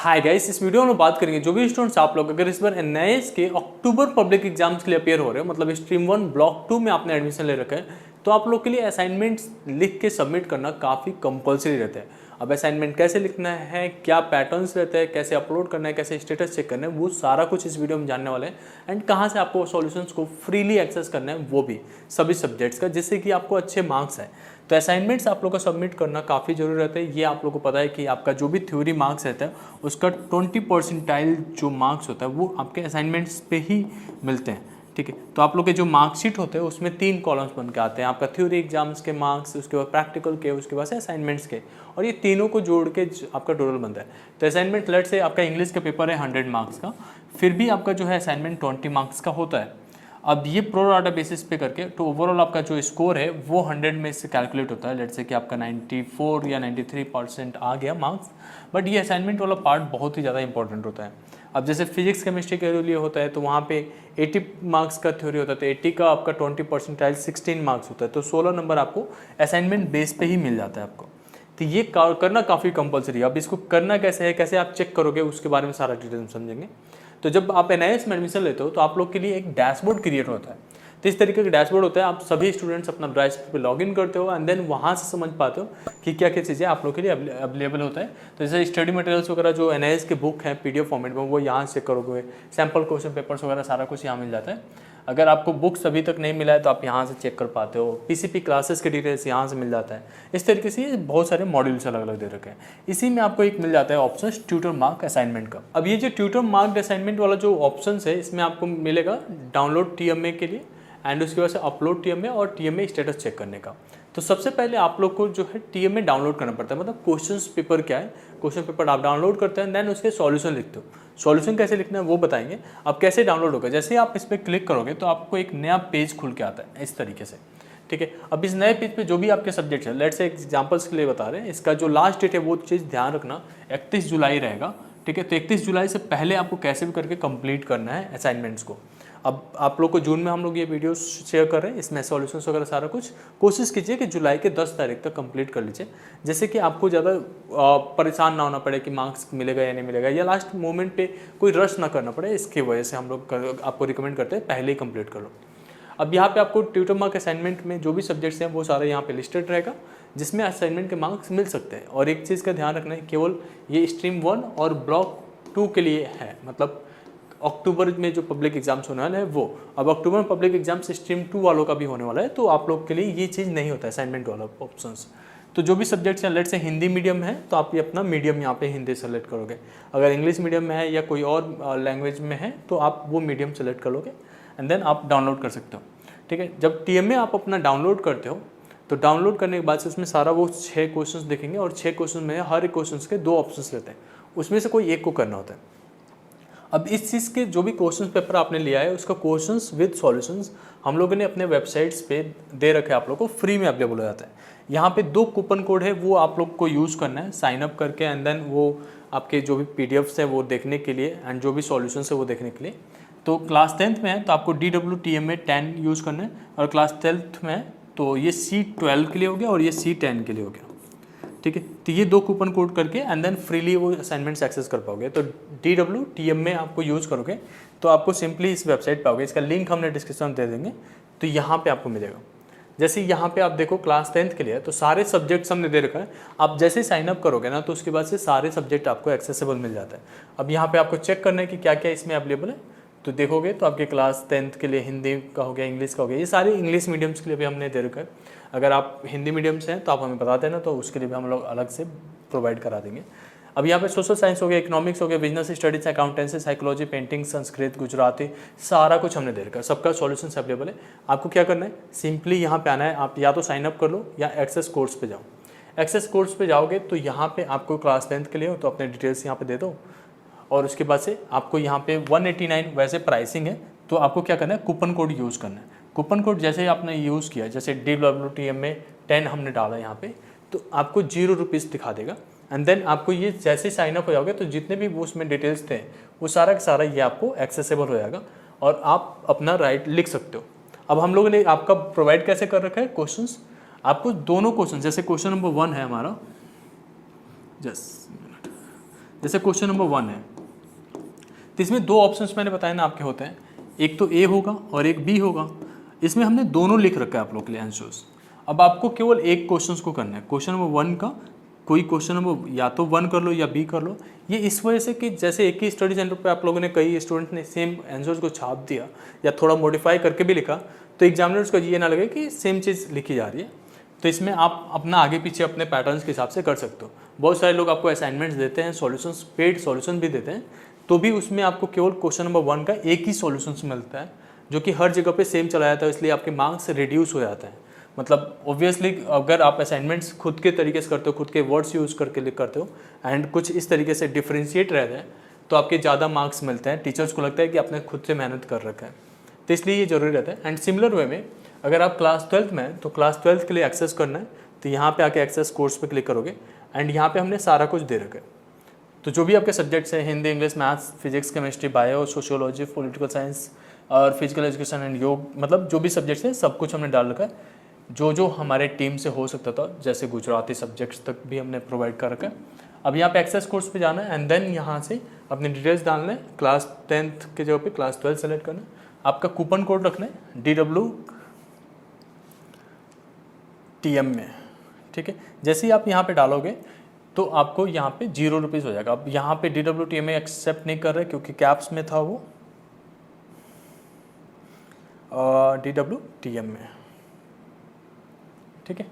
Hi guys, इस video में बात करेंगे जो भी स्टूडेंट्स आप लोग अगर इस बार एनआईएस के अक्टूबर पब्लिक एग्जाम्स के लिए अपेयर हो रहे हो, मतलब स्ट्रीम 1 ब्लॉक 2 में आपने एडमिशन ले रखा है, तो आप लोग के लिए असाइनमेंट्स लिख के सबमिट करना काफ़ी कंपलसरी रहता है। अब असाइनमेंट कैसे लिखना है, क्या पैटर्न्स रहते हैं, कैसे अपलोड करना है, कैसे स्टेटस चेक करना है, वो सारा कुछ इस वीडियो में जानने वाले हैं। एंड कहाँ से आपको सॉल्यूशंस को फ्रीली एक्सेस करना है, वो भी सभी सब्जेक्ट्स का, जिससे कि आपको अच्छे मार्क्स आए। तो असाइनमेंट्स आप लोग का सबमिट करना काफ़ी जरूरी रहता है। ये आप लोग को पता है कि आपका जो भी थ्योरी मार्क्स रहता है उसका 20% जो मार्क्स होता है वो आपके असाइनमेंट्स पे ही मिलते हैं। ठीक है, तो आप लोग के जो मार्कशीट होते हैं उसमें 3 कॉलम्स बन के आते हैं, आपका थ्योरी एग्जाम्स के मार्क्स, उसके बाद प्रैक्टिकल के, उसके बाद से असाइनमेंट्स के, और ये तीनों को जोड़ के आपका टोटल बनता है। तो असाइनमेंट लेट से आपका इंग्लिश का पेपर है 100 मार्क्स का, फिर भी आपका जो है असाइनमेंट 20 मार्क्स का होता है। अब ये प्रो राटा बेसिस पे करके तो ओवरऑल आपका जो स्कोर है वो 100 में से कैलकुलेट होता है। लेट से कि आपका 94 या 93% आ गया मार्क्स। बट ये असाइनमेंट वाला पार्ट बहुत ही ज़्यादा इंपॉर्टेंट होता है। अब जैसे फिजिक्स केमिस्ट्री के लिए होता है तो वहाँ पे 80 मार्क्स का थ्योरी होता है, तो 80 का आपका 20% 16 मार्क्स होता है, तो 16 नंबर आपको असाइनमेंट बेस पे ही मिल जाता है आपको। तो ये करना काफ़ी कंपलसरी है। अब इसको करना कैसे है, कैसे आप चेक करोगे, उसके बारे में सारा डिटेल में समझेंगे। तो जब आप एनआईएस में एडमिशन लेते हो तो आप लोग के लिए एक डैशबोर्ड क्रिएट होता है। तो इस तरीके का डैशबोर्ड होता है, आप सभी स्टूडेंट्स अपना ब्राइस पे लॉगिन करते हो एंड देन वहाँ से समझ पाते हो कि क्या क्या चीज़ें आप लोग के लिए अवेलेबल होता है। तो जैसे स्टडी मटेरियल्स वगैरह जो एनआईएस के बुक हैं पीडीएफ फॉर्मेट में, वो यहाँ से करोगे। सैम्पल क्वेश्चन पेपर्स वगैरह सारा कुछ यहाँ मिल जाता है। अगर आपको बुक्स अभी तक नहीं मिला है तो आप यहाँ से चेक कर पाते हो। पीसीपी क्लासेस के डिटेल्स यहाँ से मिल जाता है। इस तरीके से ये बहुत सारे मॉड्यूल्स अलग अलग दे रखे हैं। इसी में आपको एक मिल जाता है ऑप्शन ट्यूटर मार्क असाइनमेंट का। अब ये जो ट्यूटर मार्क असाइनमेंट वाला जो ऑप्शन है, इसमें आपको मिलेगा डाउनलोड टीएमए के लिए एंड उसके बाद से अपलोड टीएमए और टीएमए स्टेटस चेक करने का। तो सबसे पहले आप लोग को जो है टीएमए डाउनलोड करना पड़ता है, मतलब क्वेश्चन पेपर क्या है, क्वेश्चन पेपर आप डाउनलोड करते हैं देन उसके सॉल्यूशन लिखते हो। सॉल्यूशन कैसे लिखना है वो बताएंगे। अब कैसे डाउनलोड होगा, जैसे ही आप इस पर क्लिक करोगे तो आपको एक नया पेज खुल के आता है इस तरीके से। ठीक है, अब इस नए पेज पे जो भी आपके सब्जेक्ट है, लेट से एग्जांपल्स के लिए बता रहे हैं, इसका जो लास्ट डेट है वो चीज़ ध्यान रखना 31 जुलाई रहेगा। ठीक है, तो 31 जुलाई से पहले आपको कैसे भी करके कंप्लीट करना है असाइनमेंट्स को। अब आप लोग को जून में हम लोग ये वीडियो शेयर कर रहे हैं, इसमें सॉल्यूशंस वगैरह सारा कुछ कोशिश कीजिए कि जुलाई के 10 तारीख तक कंप्लीट कर लीजिए, जैसे कि आपको ज़्यादा परेशान ना होना पड़े कि मार्क्स मिलेगा या नहीं मिलेगा, या लास्ट मोमेंट पे कोई रश ना करना पड़े। इसकी वजह से हम लोग आपको रिकमेंड करते हैं पहले ही कंप्लीट कर लो। अब यहाँ पे आपको ट्यूटर मार्क असाइनमेंट में जो भी सब्जेक्ट्स हैं वो सारे यहाँ पे लिस्टेड रहेगा, जिसमें असाइनमेंट के मार्क्स मिल सकते हैं। और एक चीज़ का ध्यान रखना है, केवल ये स्ट्रीम 1 और ब्लॉक 2 के लिए है, मतलब अक्टूबर में जो पब्लिक एग्जाम्स होने वाले हैं वो। अब अक्टूबर में पब्लिक एग्जाम्स स्ट्रीम 2 वालों का भी होने वाला है, तो आप लोग के लिए ये चीज़ नहीं होता है असाइनमेंट वाला ऑप्शंस। तो जो भी सब्जेक्ट्स हैं, लेट से हिंदी मीडियम है तो आप ये अपना मीडियम यहाँ पे हिंदी सेलेक्ट करोगे। अगर इंग्लिश मीडियम में है या कोई और लैंग्वेज में है तो आप वो मीडियम सेलेक्ट कर लोगे एंड देन आप डाउनलोड कर सकते हो। ठीक है, जब टीएमए आप अपना डाउनलोड करते हो तो डाउनलोड करने के बाद से उसमें सारा वो 6 क्वेश्चंस दिखेंगे, और 6 क्वेश्चन में हर एक क्वेश्चन के 2 ऑप्शंस रहते हैं, उसमें से कोई एक को करना होता है। अब इस चीज़ के जो भी क्वेश्चन पेपर आपने लिया है उसका क्वेश्चंस विद सॉल्यूशंस हम लोगों ने अपने वेबसाइट्स पे दे रखे, आप लोग को फ्री में अवेलेबल हो जाता है। यहाँ पे 2 कूपन कोड है, वो आप लोग को यूज़ करना है साइन अप करके एंड देन वो आपके जो भी पीडीएफ्स हैं वो देखने के लिए एंड जो भी सॉल्यूशंस है वो देखने के लिए। तो क्लास 10th में है तो आपको DWTMA 10 यूज़ करना है, और क्लास 12th में है तो ये C12 के लिए हो गया और ये C10 के लिए हो गया। ठीक है, तो ये 2 कूपन कोड करके एंड देन फ्रीली वो असाइनमेंट्स एक्सेस कर पाओगे। तो DWTMA आपको यूज़ करोगे तो आपको सिंपली इस वेबसाइट पे आओगे, इसका लिंक हमने डिस्क्रिप्शन में दे देंगे, तो यहाँ पे आपको मिलेगा। जैसे यहाँ पे आप देखो क्लास 10th के लिए तो सारे सब्जेक्ट्स हमने दे रखा है। आप जैसे साइन अप करोगे ना तो उसके बाद से सारे सब्जेक्ट आपको एक्सेसिबल मिल जाता है। अब यहाँ पे आपको चेक करना है कि क्या क्या इसमें अवेलेबल है, तो देखोगे तो आपके क्लास 10th के लिए हिंदी का हो गया, इंग्लिश का हो गया, ये सारे इंग्लिश मीडियम्स के लिए भी हमने दे रखा है। अगर आप हिंदी मीडियम से हैं तो आप हमें बता देना, तो उसके लिए भी हम लोग अलग से प्रोवाइड करा देंगे। अब यहाँ पे सोशल साइंस हो गया, इकोनॉमिक्स हो गया, business studies, accountancy, psychology, painting, Sanskrit, Gujarati, सारा कुछ हमने दे रखा है, सबका सॉल्यूशन अवेलेबल है। आपको क्या करना है, सिंपली यहाँ पे आना है, आप या तो साइन अप कर लो या एक्सेस कोर्स पे जाओ। एक्सेस कोर्स पे जाओगे तो यहाँ पे आपको क्लास 10th के लिए हो तो अपने डिटेल्स यहाँ पे दे दो, और उसके बाद से आपको यहाँ पे 189 वैसे प्राइसिंग है, तो आपको क्या करना है, कूपन कोड यूज़ करना है। कूपन कोड जैसे ही आपने यूज़ किया, जैसे DWTMA 10 हमने डाला यहाँ पे, तो आपको 0 रुपीज़ दिखा देगा एंड देन आपको ये जैसे साइन अप हो जाओगे तो जितने भी वो उसमें डिटेल्स थे वो सारा का सारा ये आपको एक्सेसिबल हो जाएगा और आप अपना राइट लिख सकते हो। अब हम लोगों ने आपका प्रोवाइड कैसे कर रखा है क्वेश्चंस, आपको दोनों क्वेश्चन, जैसे क्वेश्चन नंबर 1 है हमारा, जैसे क्वेश्चन नंबर 1 है, तो इसमें 2 ऑप्शंस मैंने बताया ना आपके होते हैं, एक तो ए होगा और एक बी होगा। इसमें हमने दोनों लिख रखा है आप लोग के लिए आंसर्स। अब आपको केवल एक क्वेश्चंस को करना है, क्वेश्चन नंबर 1 का कोई क्वेश्चन नंबर या तो 1 कर लो या बी कर लो। ये इस वजह से कि जैसे एक ही स्टडी सेंटर पे आप लोगों ने कई स्टूडेंट ने सेम आंसर्स को छाप दिया या थोड़ा मॉडिफाई करके भी लिखा, तो एग्जामिनर्स को ये ना लगे कि सेम चीज़ लिखी जा रही है। तो इसमें आप अपना आगे पीछे अपने पैटर्न्स के हिसाब से कर सकते हो। बहुत सारे लोग आपको असाइनमेंट्स देते हैं, सॉल्यूशंस, पेड सॉल्यूशन भी देते हैं, तो भी उसमें आपको केवल क्वेश्चन नंबर 1 का एक ही सॉल्यूशन मिलता है, जो कि हर जगह पे सेम चला जाता है, इसलिए आपके मार्क्स रिड्यूस हो जाता है। मतलब ऑब्वियसली अगर आप असाइनमेंट्स खुद के तरीके से करते हो, खुद के वर्ड्स यूज़ करके करते हो एंड कुछ इस तरीके से डिफ्रेंशिएट रहते हैं, तो आपके ज़्यादा मार्क्स मिलते हैं। टीचर्स को लगता है कि आपने खुद से मेहनत कर रखा है, तो इसलिए ये जरूरी रहता है। एंड सिमिलर वे में अगर आप क्लास 12th में हैं तो क्लास 12th के लिए एक्सेस करना है, तो यहाँ पे आके एक्सेस कोर्स पे क्लिक करोगे एंड यहाँ पे हमने सारा कुछ दे रखा है। तो जो भी आपके सब्जेक्ट्स हैं, Hindi, English, maths, physics, chemistry, bio, sociology, political science और फिजिकल एजुकेशन एंड योग, मतलब जो भी सब्जेक्ट्स हैं सब कुछ हमने डाल रखा है। जो जो हमारे टीम से हो सकता था, जैसे गुजराती सब्जेक्ट्स तक भी हमने प्रोवाइड कर रखा है। अब यहाँ पे एक्सेस कोर्स पे जाना है एंड देन यहाँ से अपनी डिटेल्स डालना है। क्लास 10th के जगह पे क्लास 12 सेलेक्ट करना है। आपका कूपन कोड रखना है DWTM में, ठीक है। जैसे ही आप यहाँ पे डालोगे तो आपको यहाँ पे 0 रुपीज़ हो जाएगा। अब यहाँ पे DWTM एक्सेप्ट नहीं कर रहे क्योंकि कैप्स में था वो, DWTM में, ठीक है।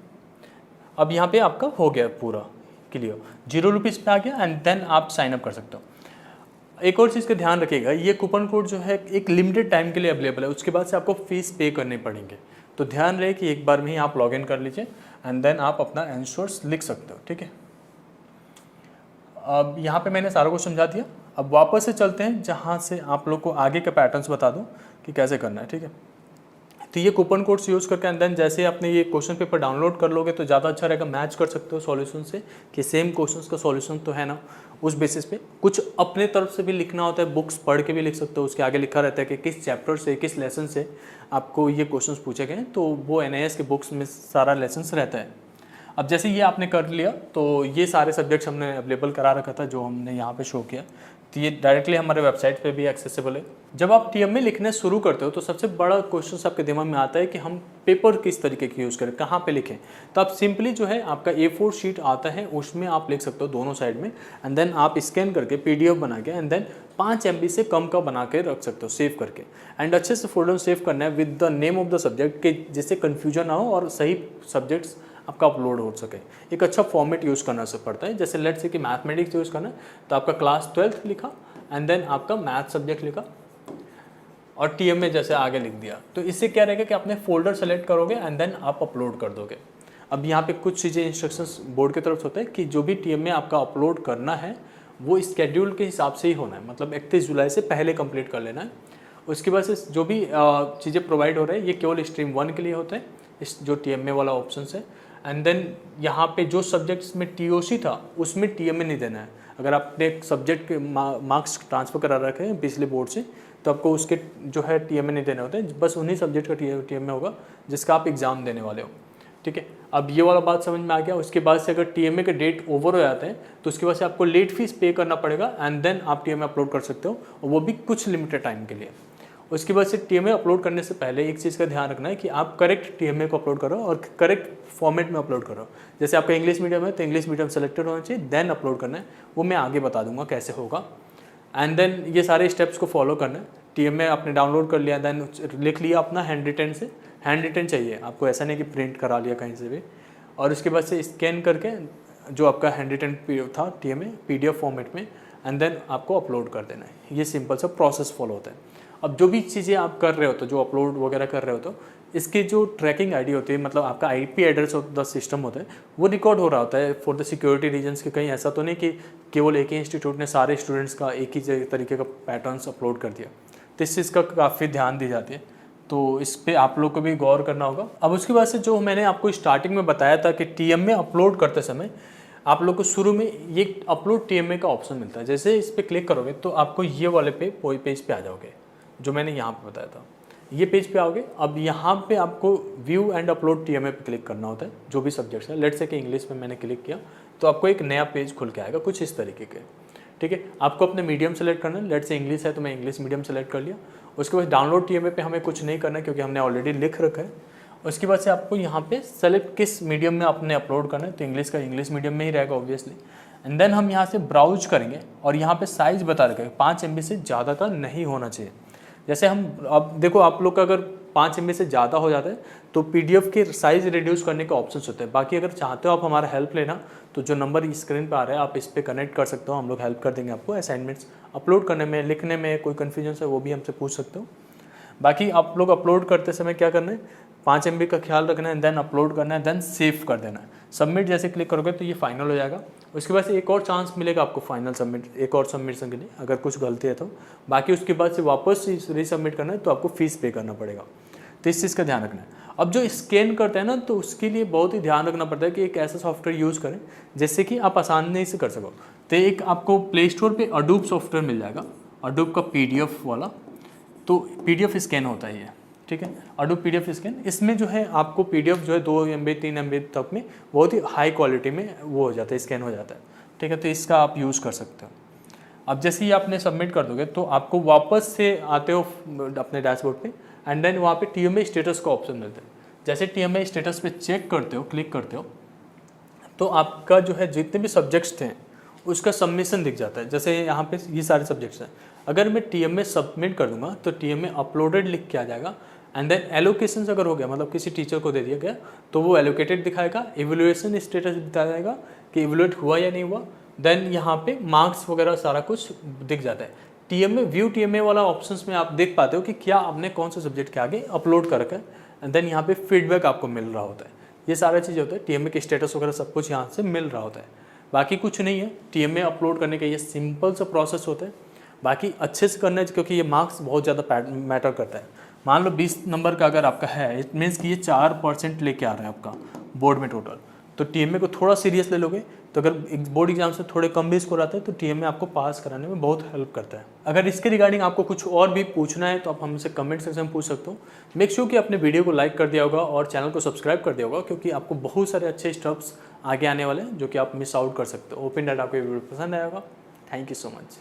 अब यहाँ पे आपका हो गया पूरा क्लियर, 0 रुपीज़ पे आ गया एंड देन आप साइन अप कर सकते हो। एक और चीज़ का ध्यान रखिएगा, ये कूपन कोड जो है एक लिमिटेड टाइम के लिए अवेलेबल है, उसके बाद से आपको फीस पे करने पड़ेंगे। तो ध्यान रहे कि एक बार में ही आप लॉग इन कर लीजिए एंड देन आप अपना आंसर्स लिख सकते हो, ठीक है। अब यहाँ पे मैंने सारा कुछ समझा दिया। अब वापस से चलते हैं जहाँ से आप लोग को आगे के पैटर्न्स बता दूँ कि कैसे करना है, ठीक है। तो ये कूपन कोड्स यूज़ करके एंड देन जैसे आपने ये क्वेश्चन पेपर डाउनलोड कर लोगे तो ज़्यादा अच्छा रहेगा, मैच कर सकते हो सॉल्यूशन से कि सेम क्वेश्चंस का सॉल्यूशन तो है ना। उस बेसिस पे कुछ अपने तरफ से भी लिखना होता है, बुक्स पढ़ के भी लिख सकते हो। उसके आगे लिखा रहता है कि किस चैप्टर से, किस लेसन से आपको ये क्वेश्चंस पूछे गए हैं, तो वो NIS के बुक्स में सारा लेसन्स रहता है। अब जैसे ये आपने कर लिया तो ये सारे सब्जेक्ट्स हमने अवेलेबल करा रखा था जो हमने यहाँ पे शो किया, तो ये डायरेक्टली हमारे वेबसाइट पे भी एक्सेसिबल है। जब आप TMA लिखने शुरू करते हो तो सबसे बड़ा क्वेश्चन आपके दिमाग में आता है कि हम पेपर किस तरीके की यूज़ करें, कहाँ पे लिखें। तो आप सिंपली जो है आपका A4 शीट आता है उसमें आप लिख सकते हो दोनों साइड में एंड देन आप स्कैन करके PDF बना के एंड देन 5 MB से कम का बना के रख सकते हो सेव करके। एंड अच्छे से फोल्डर सेव करना है with the name of the subject के, जिससे कन्फ्यूजन ना हो और सही सब्जेक्ट्स आपका अपलोड हो सके। एक अच्छा फॉर्मेट यूज़ करना से पड़ता है। जैसे लेट्स से कि मैथमेटिक्स यूज़ करना है तो आपका क्लास 12th लिखा एंड देन आपका मैथ सब्जेक्ट लिखा और TMA जैसे आगे लिख दिया। तो इससे क्या रहेगा कि आपने फोल्डर सेलेक्ट करोगे एंड देन आप अपलोड कर दोगे। अब यहाँ पे कुछ चीज़ें इंस्ट्रक्शंस बोर्ड की तरफ से होते हैं कि जो भी TMA आपका अपलोड करना है वो स्केड्यूल के हिसाब से ही होना है, मतलब 31 जुलाई से पहले कंप्लीट कर लेना है। उसके बाद से जो भी चीज़ें प्रोवाइड हो रहे हैं ये केवल स्ट्रीम 1 के लिए होते हैं, इस जो TMA वाला ऑप्शन है। एंड देन यहाँ पे जो सब्जेक्ट्स में TOC था उसमें TMA नहीं देना है। अगर आपने एक सब्जेक्ट के मार्क्स ट्रांसफ़र करा रखे हैं पिछले बोर्ड से तो आपको उसके जो है TMA नहीं देने होते हैं, बस उन्हीं सब्जेक्ट का TMA होगा जिसका आप एग्ज़ाम देने वाले हो, ठीक है। अब ये वाला बात समझ में आ गया। उसके बाद से अगर TMA के डेट ओवर हो जाते हैं तो उसके बाद से आपको लेट फीस पे करना पड़ेगा एंड देन आप TMA अपलोड कर सकते हो, और वो भी कुछ लिमिटेड टाइम के लिए। उसके बाद से TMA अपलोड करने से पहले एक चीज़ का ध्यान रखना है कि आप करेक्ट TMA को अपलोड करो और करेक्ट फॉर्मेट में अपलोड करो। जैसे आपका इंग्लिश मीडियम है तो इंग्लिश मीडियम सेलेक्टेड होना चाहिए, देन अपलोड करना है। वो मैं आगे बता दूंगा कैसे होगा। एंड देन ये सारे स्टेप्स को फॉलो करना है। TMA आपने डाउनलोड कर लिया, देन लिख लिया अपना हैंड रिटन से। हैंड रिटन चाहिए आपको, ऐसा नहीं कि प्रिंट करा लिया कहीं से भी। और उसके बाद से स्कैन करके जो आपका हैंड रिटन था TMA PDF फॉर्मेट में एंड देन आपको अपलोड कर देना है। ये सिंपल सा प्रोसेस फॉलो होता है। अब जो भी चीज़ें आप कर रहे हो तो जो अपलोड वगैरह कर रहे हो तो इसकी जो ट्रैकिंग आईडी होती है, मतलब आपका IP address of the system होता है, वो रिकॉर्ड हो रहा होता है फॉर द सिक्योरिटी रीजन्स के। कहीं ऐसा तो नहीं कि केवल एक ही इंस्टीट्यूट ने सारे स्टूडेंट्स का एक ही तरीके का पैटर्न्स अपलोड कर दिया, तो इस चीज़ का काफ़ी ध्यान दी जाती है। तो इस पर आप लोग को भी गौर करना होगा। अब उसके बाद से जो मैंने आपको स्टार्टिंग में बताया था कि TMA अपलोड करते समय आप लोग को शुरू में ये अपलोड TMA का ऑप्शन मिलता है। जैसे इस पर क्लिक करोगे तो आपको ये वाले पेज पे आ जाओगे जो मैंने यहाँ पे बताया था, ये पेज पे आओगे। अब यहाँ पे आपको व्यू एंड अपलोड TMA पे क्लिक करना होता है जो भी सब्जेक्ट्स है। लेट्स से कि इंग्लिश में मैंने क्लिक किया तो आपको एक नया पेज खुल के आएगा कुछ इस तरीके के, ठीक है। आपको अपने मीडियम सेलेक्ट करना है, लेट से इंग्लिश है तो मैं इंग्लिश मीडियम सेलेक्ट कर लिया। उसके बाद डाउनलोड टीएमए पे हमें कुछ नहीं करना है क्योंकि हमने ऑलरेडी लिख रखा है। उसके बाद से आपको यहाँ पे सेलेक्ट किस मीडियम में आपने अपलोड करना है, तो इंग्लिश का इंग्लिश मीडियम में ही रहेगा ऑब्वियसली। एंड देन हम यहाँ से ब्राउज करेंगे और यहाँ पे साइज़ बता रखा है 5 MB से ज़्यादा का नहीं होना चाहिए। जैसे हम अब देखो आप लोग का अगर 5 MB से ज़्यादा हो जाता है तो PDF के साइज़ रिड्यूस करने के ऑप्शंस होते हैं। बाकी अगर चाहते हो आप हमारा हेल्प लेना तो जो नंबर स्क्रीन पर आ रहा है आप इस पर कनेक्ट कर सकते हो, हम लोग हेल्प कर देंगे आपको। असाइनमेंट्स अपलोड करने में, लिखने में कोई कन्फ्यूजन है वो भी हमसे पूछ सकते हो। बाकी आप लोग अपलोड करते समय क्या करना है, 5 MB का ख्याल रखना है, देन अपलोड करना है, देन सेव कर देना है। सबमिट जैसे क्लिक करोगे तो ये फाइनल हो जाएगा। उसके बाद से एक और चांस मिलेगा आपको फाइनल सबमिट, एक और सबमिशन के लिए अगर कुछ गलती है तो। बाकी उसके बाद से वापस रीसबमिट करना है तो आपको फीस पे करना पड़ेगा। तो इस चीज़ का ध्यान रखना है। अब जो स्कैन करते हैं ना तो उसके लिए बहुत ही ध्यान रखना पड़ता है कि एक ऐसा सॉफ्टवेयर यूज़ करें जिससे कि आप आसानी से कर सको। तो एक आपको प्ले स्टोर पर अडोब सॉफ्टवेयर मिल जाएगा, अडोब का PDF वाला, तो PDF स्कैन होता है ये, ठीक है, अडोब PDF स्कैन। इसमें जो है आपको PDF जो है 2 MB 3 MB तक में बहुत ही हाई क्वालिटी में वो हो जाता है, स्कैन हो जाता है, ठीक है। तो इसका आप यूज़ कर सकते हो। अब जैसे ही आपने सबमिट कर दोगे तो आपको वापस से आते हो अपने डैशबोर्ड पे एंड देन वहाँ पे TMA स्टेटस का ऑप्शन मिलता है। जैसे TMA स्टेटस पे चेक करते हो, क्लिक करते हो तो आपका जो है जितने भी सब्जेक्ट्स थे उसका सबमिशन दिख जाता है। जैसे यहाँ पे ये सारे सब्जेक्ट्स हैं, अगर मैं TMA सबमिट कर दूंगा तो TMA अपलोडेड लिख के आ जाएगा एंड देन एलोकेशन अगर हो गया, मतलब किसी टीचर को दे दिया गया तो वो एलोकेटेड दिखाएगा। इवैल्यूएशन स्टेटस बता जाएगा कि इवैल्यूएट हुआ या नहीं हुआ। देन यहाँ पे मार्क्स वगैरह सारा कुछ दिख जाता है। TMA व्यू TMA वाला ऑप्शंस में आप देख पाते हो कि क्या आपने कौन से सब्जेक्ट के आगे अपलोड कर रखा है एंड देन यहाँ पे फीडबैक आपको मिल रहा होता है। ये सारा चीज़ होता है, TMA के स्टेटस वगैरह सब कुछ यहाँ से मिल रहा होता है। बाकी कुछ नहीं है, TMA अपलोड करने का ये सिंपल सा प्रोसेस होता है। बाकी अच्छे से करना है क्योंकि ये मार्क्स बहुत ज़्यादा मैटर करता है। मान लो 20 नंबर का अगर आपका है, इट मीन्स कि ये 4% लेके आ रहा है आपका बोर्ड में टोटल, तो TMA को थोड़ा सीरियस ले लोगे तो अगर बोर्ड एग्जाम से थोड़े कम भी स्कोर आता है तो TMA आपको पास कराने में बहुत हेल्प करता है। अगर इसके रिगार्डिंग आपको कुछ और भी पूछना है तो आप हमसे कमेंट सेक्शन में पूछ सकते हो। मेक श्योर कि आपने वीडियो को लाइक कर दिया होगा और चैनल को सब्सक्राइब कर दिया होगा क्योंकि आपको बहुत सारे अच्छे स्टेप्स आगे आने वाले हैं जो कि आप मिस आउट कर सकते हो। होप दैट आपको वीडियो पसंद आया होगा। Thank you so much.